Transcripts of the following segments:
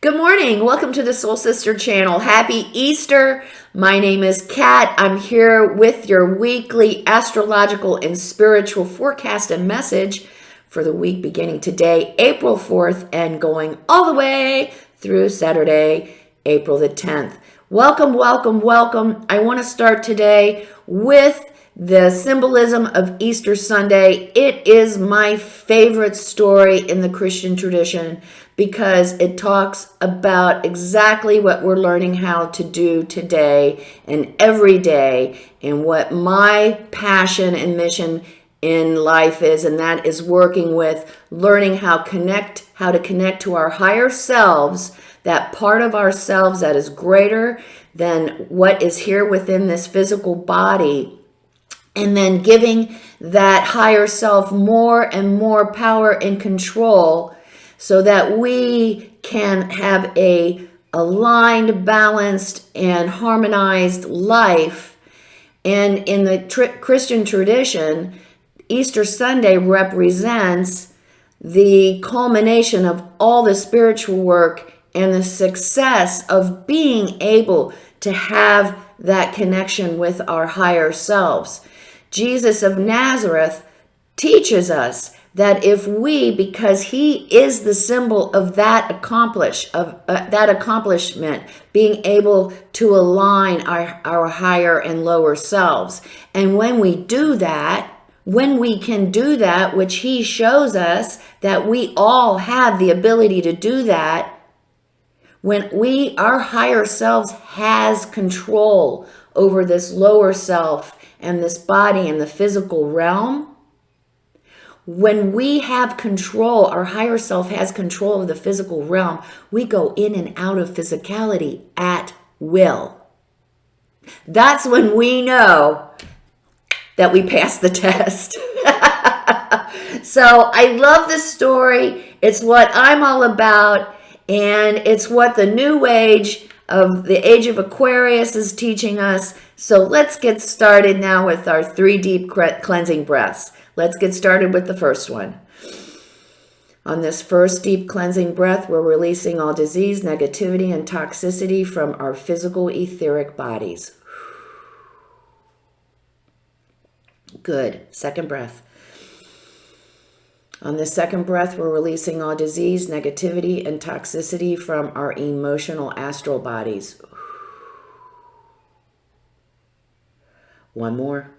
Good morning. Welcome to the Soul Sister channel. Happy Easter. My name is Kat. I'm here with your weekly astrological and spiritual forecast and message for the week beginning today, April 4th, and going all the way through Saturday, April the 10th. Welcome, welcome, welcome. I want to start today with the symbolism of Easter Sunday. It is my favorite story in the Christian tradition because it talks about exactly what we're learning how to do today and every day, and what my passion and mission in life is, and that is working with learning how to connect to our higher selves, that part of ourselves that is greater than what is here within this physical body, and then giving that higher self more and more power and control so that we can have a aligned, balanced, and harmonized life. And in the Christian tradition, Easter Sunday represents the culmination of all the spiritual work and the success of being able to have that connection with our higher selves. Jesus of Nazareth teaches us that if we, because he is the symbol of that accomplishment, being able to align our higher and lower selves. And when we do that, when we can do that, which he shows us that we all have the ability to do that, when our higher selves has control over this lower self and this body and the physical realm, when we have control, our higher self has control of the physical realm, we go in and out of physicality at will. That's when we know that we passed the test. So I love this story. It's what I'm all about, and it's what the new age of the age of Aquarius is teaching us. So let's get started now with our 3 deep cleansing breaths. Let's get started with the first one. On this first deep cleansing breath, we're releasing all disease, negativity, and toxicity from our physical etheric bodies. Good. Second breath. On this second breath, we're releasing all disease, negativity, and toxicity from our emotional astral bodies. One more.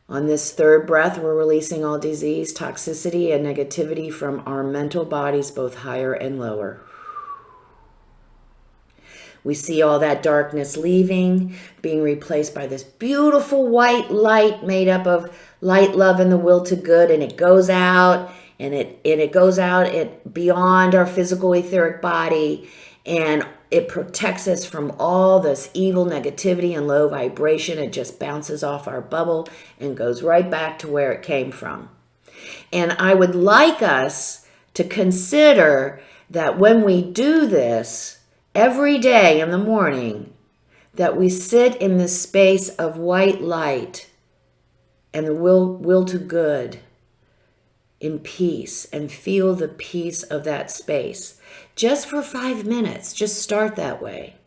On this third breath, we're releasing all disease, toxicity, and negativity from our mental bodies, both higher and lower. We see all that darkness leaving, being replaced by this beautiful white light made up of light, love, and the will to good. And it goes out, and it goes out beyond our physical etheric body, and it protects us from all this evil negativity and low vibration. It just bounces off our bubble and goes right back to where it came from. And I would like us to consider that when we do this every day in the morning, that we sit in this space of white light and the will to good in peace, and feel the peace of that space. Just for 5 minutes, just start that way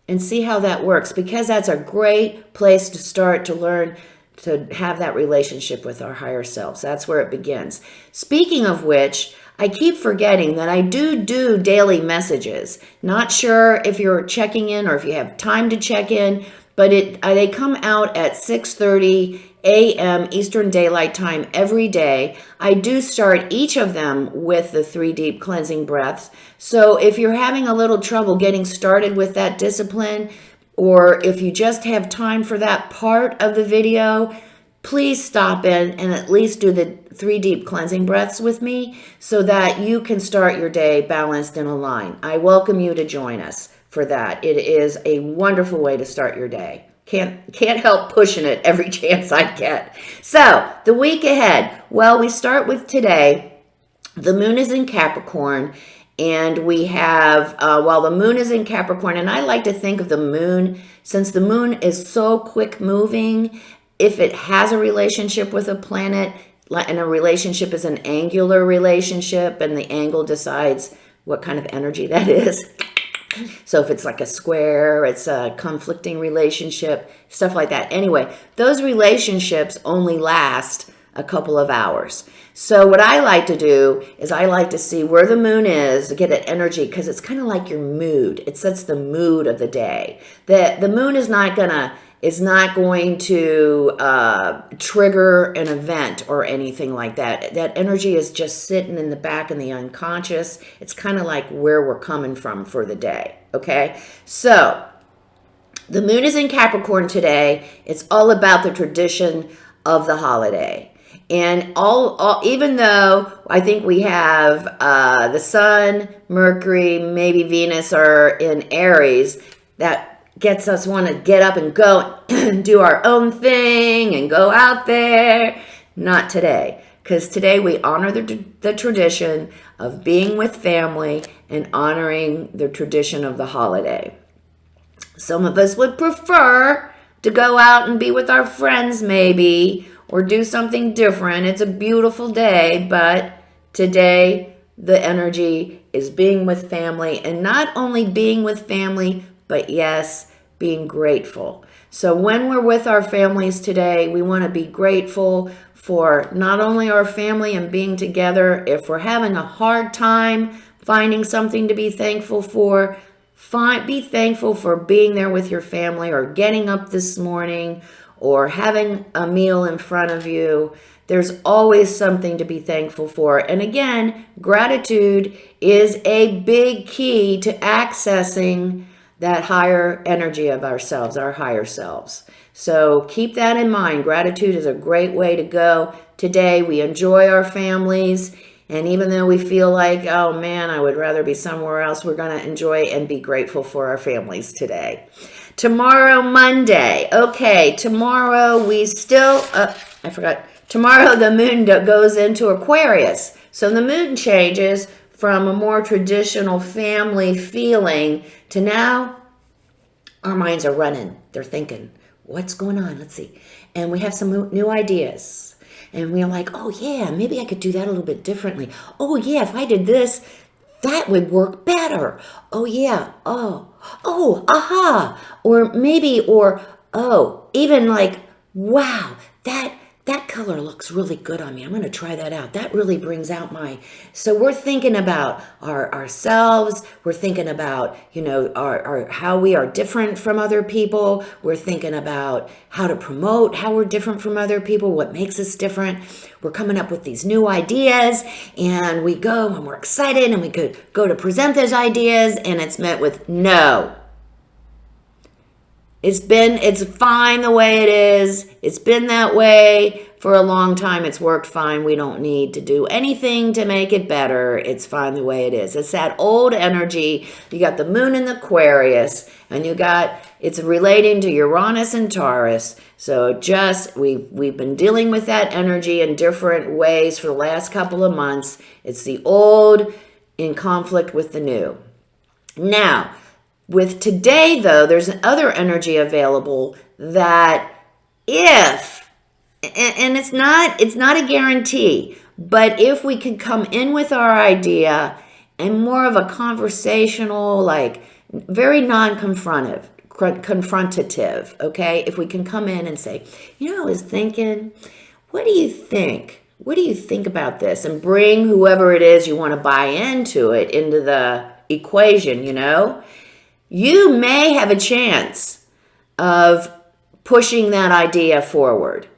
and see how that works, because that's a great place to start to learn to have that relationship with our higher selves. That's where it begins. Speaking of which, I keep forgetting that I do daily messages. Not sure if you're checking in or if you have time to check in, but they come out at 6:30 a.m. Eastern Daylight Time every day. I do start each of them with the 3 deep cleansing breaths. So if you're having a little trouble getting started with that discipline, or if you just have time for that part of the video, please stop in and at least do the 3 deep cleansing breaths with me so that you can start your day balanced and aligned. I welcome you to join us for that. It is a wonderful way to start your day. Can't help pushing it every chance I get. So the week ahead, well, we start with today. The moon is in Capricorn, and we have, while the moon is in Capricorn, and I like to think of the moon, since the moon is so quick moving, if it has a relationship with a planet, and a relationship is an angular relationship, and the angle decides what kind of energy that is. So if it's like a square, it's a conflicting relationship, stuff like that. Anyway, those relationships only last a couple of hours. So what I like to do is I like to see where the moon is to get an energy, because it's kind of like your mood. It sets the mood of the day. The moon is not going to trigger an event or anything like that. That energy is just sitting in the back in the unconscious. It's kind of like where we're coming from for the day. Okay, so the moon is in Capricorn today. It's all about the tradition of the holiday. And even though I think we have the Sun, Mercury, maybe Venus are in Aries, that gets us want to get up and go and do our own thing and go out there. Not today, because today we honor the tradition of being with family and honoring the tradition of the holiday. Some of us would prefer to go out and be with our friends maybe, or do something different. It's a beautiful day, but today the energy is being with family, and not only being with family, but yes, being grateful. So when we're with our families today, we want to be grateful for not only our family and being together. If we're having a hard time finding something to be thankful for, be thankful for being there with your family, or getting up this morning, or having a meal in front of you. There's always something to be thankful for. And again, gratitude is a big key to accessing that higher energy of ourselves, our higher selves. So keep that in mind. Gratitude is a great way to go. Today, we enjoy our families. And even though we feel like, oh man, I would rather be somewhere else, we're going to enjoy and be grateful for our families today. Tomorrow, Monday. Okay, tomorrow we still, I forgot. Tomorrow the moon goes into Aquarius. So the moon changes from a more traditional family feeling to now our minds are running. They're thinking, what's going on? Let's see. And we have some new ideas. And we're like, oh yeah, maybe I could do that a little bit differently. Oh yeah, if I did this, that would work better. Oh yeah, oh, aha. Or maybe, oh, even like, wow, that color looks really good on me. I'm going to try that out. That really brings out so we're thinking about ourselves. We're thinking about, our how we are different from other people. We're thinking about how to promote how we're different from other people, what makes us different. We're coming up with these new ideas, and we go and we're excited, and we could go to present those ideas, and it's met with no. It's fine the way it is. It's been that way for a long time. It's worked fine. We don't need to do anything to make it better. It's fine the way it is. It's that old energy. You got the moon in Aquarius, and it's relating to Uranus and Taurus. So we've been dealing with that energy in different ways for the last couple of months. It's the old in conflict with the new. Now, with today, though, there's other energy available that and it's not a guarantee, but if we could come in with our idea and more of a conversational, like very non-confrontative, okay? If we can come in and say, I was thinking, what do you think? What do you think about this? And bring whoever it is you want to buy into the equation, You may have a chance of pushing that idea forward,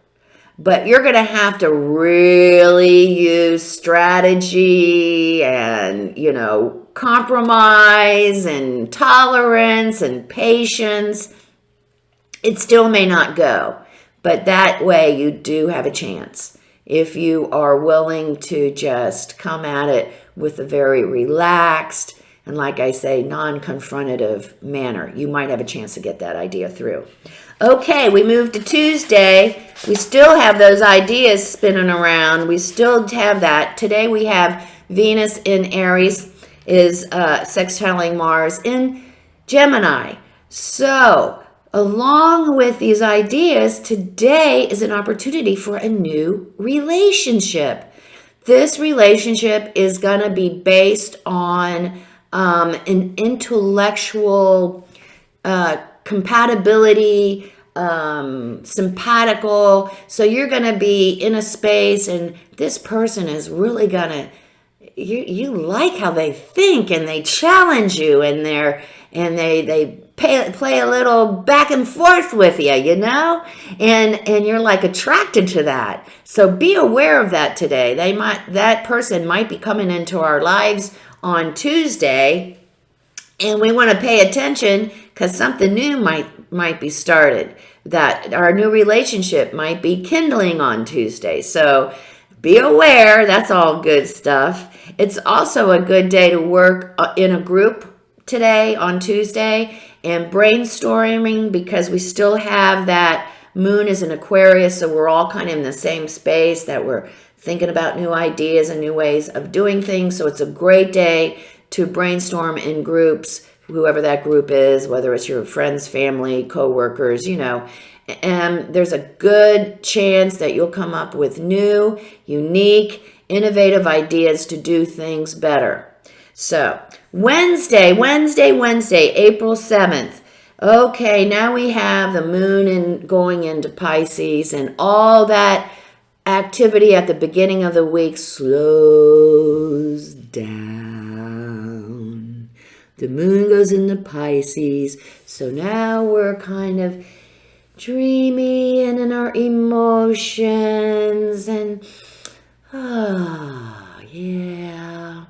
but you're going to have to really use strategy and, compromise and tolerance and patience. It still may not go, but that way you do have a chance. If you are willing to just come at it with a very relaxed and, like I say, non-confrontative manner, you might have a chance to get that idea through. Okay, we move to Tuesday. We still have those ideas spinning around. We still have that. Today we have Venus in Aries is sextiling Mars in Gemini. So, along with these ideas, today is an opportunity for a new relationship. This relationship is going to be based on an intellectual compatibility, simpatical. So you're going to be in a space, and this person is really going to, you like how they think, and they challenge you, and they play a little back and forth with you, and you're like attracted to that. So be aware of that today. That person might be coming into our lives on Tuesday, and we want to pay attention because something new might be started. That our new relationship might be kindling on Tuesday. So be aware. That's all good stuff. It's also a good day to work in a group today on Tuesday and brainstorming, because we still have that moon is in Aquarius, so we're all kind of in the same space that we're thinking about new ideas and new ways of doing things. So it's a great day to brainstorm in groups, whoever that group is, whether it's your friends, family, co-workers, and there's a good chance that you'll come up with new, unique, innovative ideas to do things better. So Wednesday, April 7th. Okay, now we have the moon going into Pisces, and all that activity at the beginning of the week slows down. The moon goes into Pisces, so now we're kind of dreamy and in our emotions, and yeah.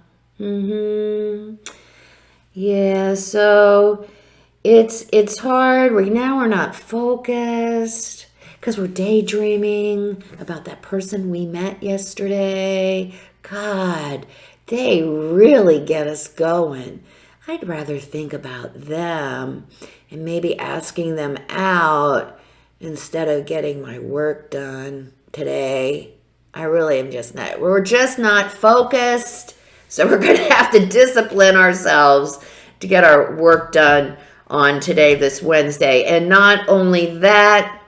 Yeah, so it's hard. We're not focused because we're daydreaming about that person we met yesterday. God, they really get us going. I'd rather think about them and maybe asking them out instead of getting my work done today. We're just not focused. So we're going to have to discipline ourselves to get our work done on today, this Wednesday. And not only that,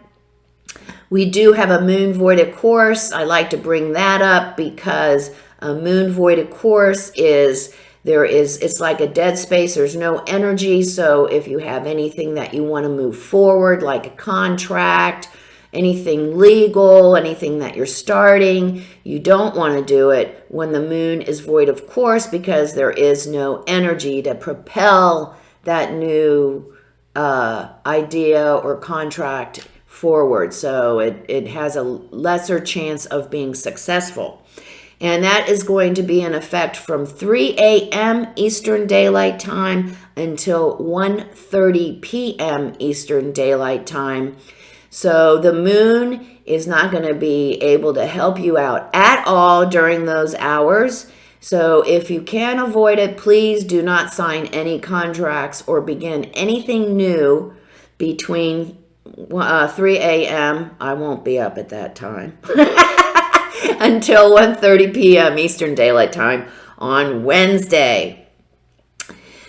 we do have a moon voided course. I like to bring that up because a moon voided course it's like a dead space. There's no energy. So if you have anything that you want to move forward, like a contract, anything legal, anything that you're starting, you don't want to do it when the moon is void of course, because there is no energy to propel that new idea or contract forward. So it has a lesser chance of being successful. And that is going to be in effect from 3 a.m. Eastern Daylight Time until 1:30 p.m. Eastern Daylight Time. So the moon is not going to be able to help you out at all during those hours. So if you can avoid it, please do not sign any contracts or begin anything new between 3 a.m. I won't be up at that time. Until 1:30 p.m. Eastern Daylight Time on Wednesday.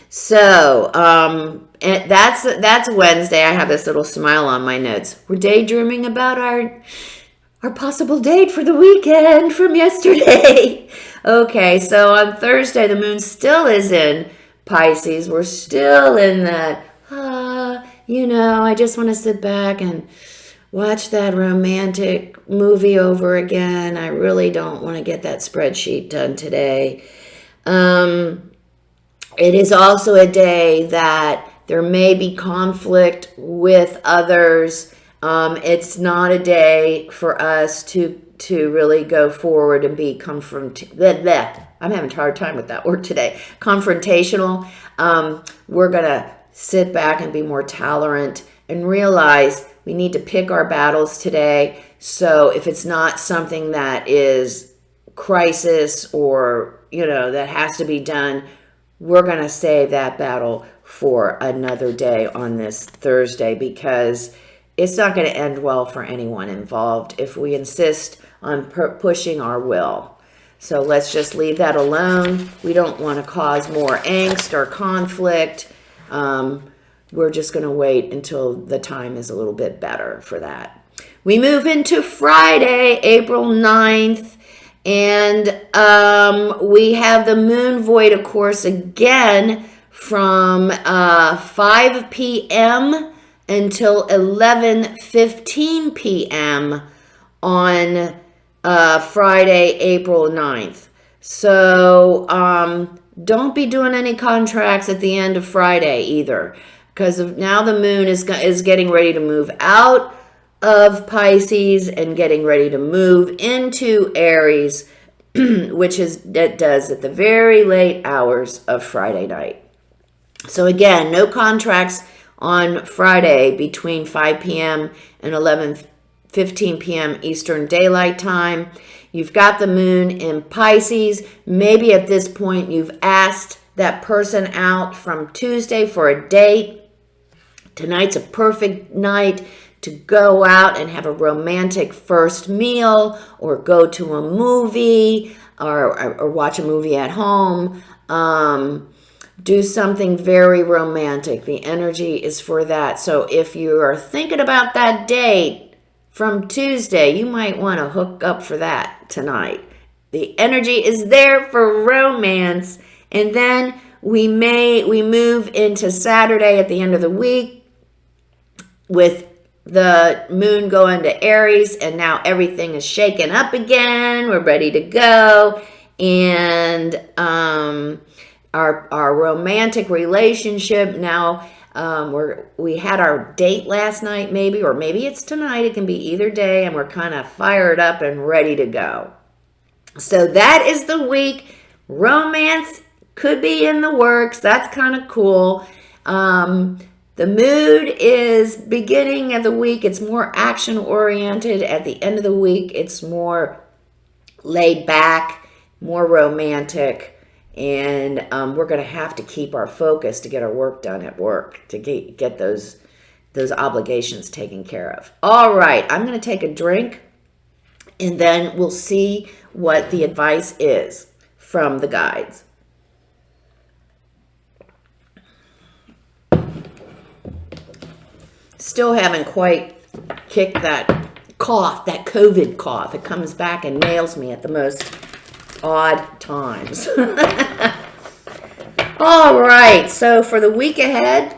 So, and that's Wednesday. I have this little smile on my notes. We're daydreaming about our possible date for the weekend from yesterday. Okay, so on Thursday, the moon still is in Pisces. We're still in that, I just want to sit back and watch that romantic movie over again. I really don't want to get that spreadsheet done today. It is also a day that there may be conflict with others. It's not a day for us to really go forward and be I'm having a hard time with that word today. Confrontational. We're going to sit back and be more tolerant and realize we need to pick our battles today. So if it's not something that is crisis or, that has to be done, we're going to save that battle for another day on this Thursday, because it's not going to end well for anyone involved if we insist on pushing our will. So let's just leave that alone. We don't want to cause more angst or conflict. We're just going to wait until the time is a little bit better for that. We move into Friday, April 9th, And we have the moon void, of course, again from 5 p.m. until 11:15 p.m. on Friday, April 9th. So don't be doing any contracts at the end of Friday either, because now the moon is getting ready to move out of Pisces and getting ready to move into Aries, which it does at the very late hours of Friday night. So again, no contracts on Friday between 5 p.m. and 11:15 p.m. Eastern Daylight Time. You've got the moon in Pisces. Maybe at this point you've asked that person out from Tuesday for a date. Tonight's a perfect night to go out and have a romantic first meal, or go to a movie, or watch a movie at home. Do something very romantic. The energy is for that. So if you are thinking about that date from Tuesday, you might want to hook up for that tonight. The energy is there for romance. And then we move into Saturday at the end of the week with the moon going to Aries, and now everything is shaken up again. We're ready to go. And our romantic relationship now, we had our date last night, maybe, or maybe it's tonight. It can be either day, and we're kind of fired up and ready to go. So that is the week. Romance could be in the works. That's kind of cool. The mood is beginning of the week. It's more action oriented. At the end of the week, it's more laid back, more romantic. And we're going to have to keep our focus to get our work done at work, to get those obligations taken care of. All right, I'm going to take a drink, and then we'll see what the advice is from the guides. Still haven't quite kicked that cough, that COVID cough. It comes back and nails me at the most odd times. All right, so for the week ahead,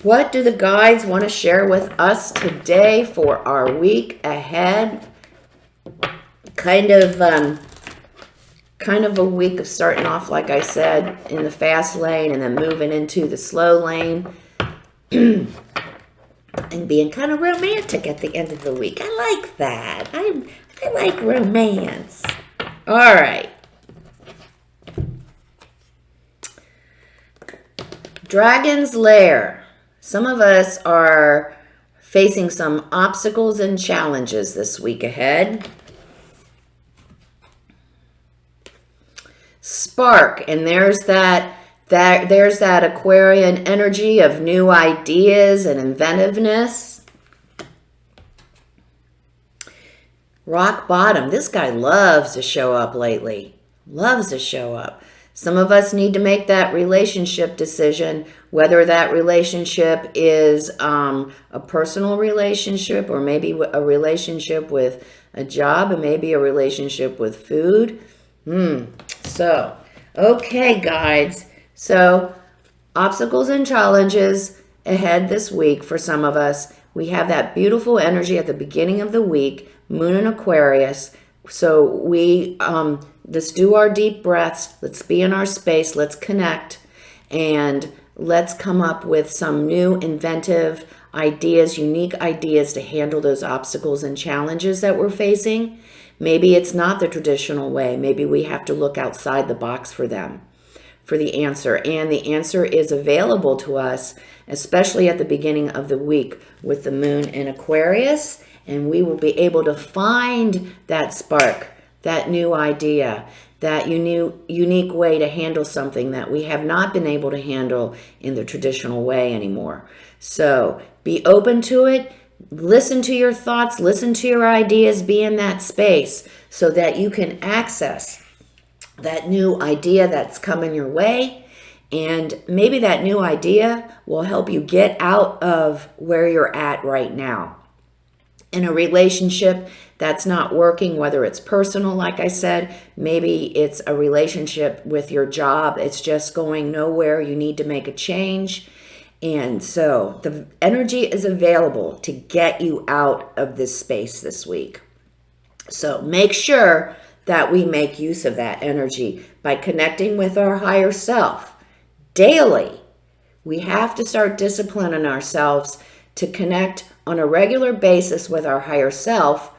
what do the guides want to share with us today for our week ahead? Kind of a week of starting off, like I said, in the fast lane and then moving into the slow lane and being kind of romantic at the end of the week. I like that. I like romance. All right. Dragon's Lair. Some of us are facing some obstacles and challenges this week ahead. Spark, and there's that Aquarian energy of new ideas and inventiveness. Rock bottom. This guy loves to show up lately. Loves to show up. Some of us need to make that relationship decision, whether that relationship is a personal relationship, or maybe a relationship with a job, and maybe a relationship with food. So, okay, guides. So, obstacles and challenges ahead this week for some of us. We have that beautiful energy at the beginning of the week, Moon in Aquarius. So let's do our deep breaths. Let's be in our space. Let's connect. And let's come up with some new inventive ideas, unique ideas to handle those obstacles and challenges that we're facing. Maybe it's not the traditional way. Maybe we have to look outside the box for them, for the answer. And the answer is available to us, especially at the beginning of the week with the moon in Aquarius. And we will be able to find that spark, that new idea, that unique way to handle something that we have not been able to handle in the traditional way anymore. So be open to it. Listen to your thoughts, listen to your ideas, be in that space so that you can access that new idea that's coming your way. And maybe that new idea will help you get out of where you're at right now in a relationship that's not working, whether it's personal, like I said, maybe it's a relationship with your job. It's just going nowhere. You need to make a change. And so the energy is available to get you out of this space this week. So make sure that we make use of that energy by connecting with our higher self daily. We have to start disciplining ourselves to connect on a regular basis with our higher self,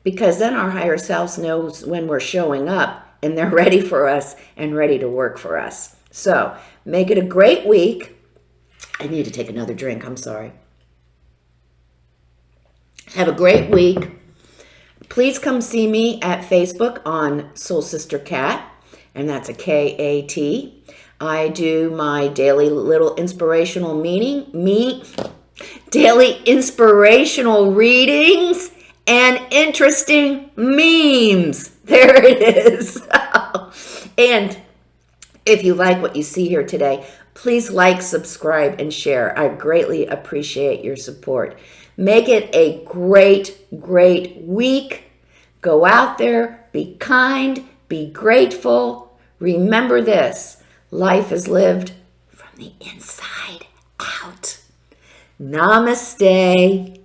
because then our higher self knows when we're showing up and they're ready for us and ready to work for us. So make it a great week. I need to take another drink. I'm sorry. Have a great week. Please come see me at Facebook on Soul Sister Cat, and that's a K-A-T. I do my daily little inspirational daily inspirational readings and interesting memes. There it is. And if you like what you see here today, please like, subscribe, and share. I greatly appreciate your support. Make it a great, great week. Go out there, be kind, be grateful. Remember this, life is lived from the inside out. Namaste.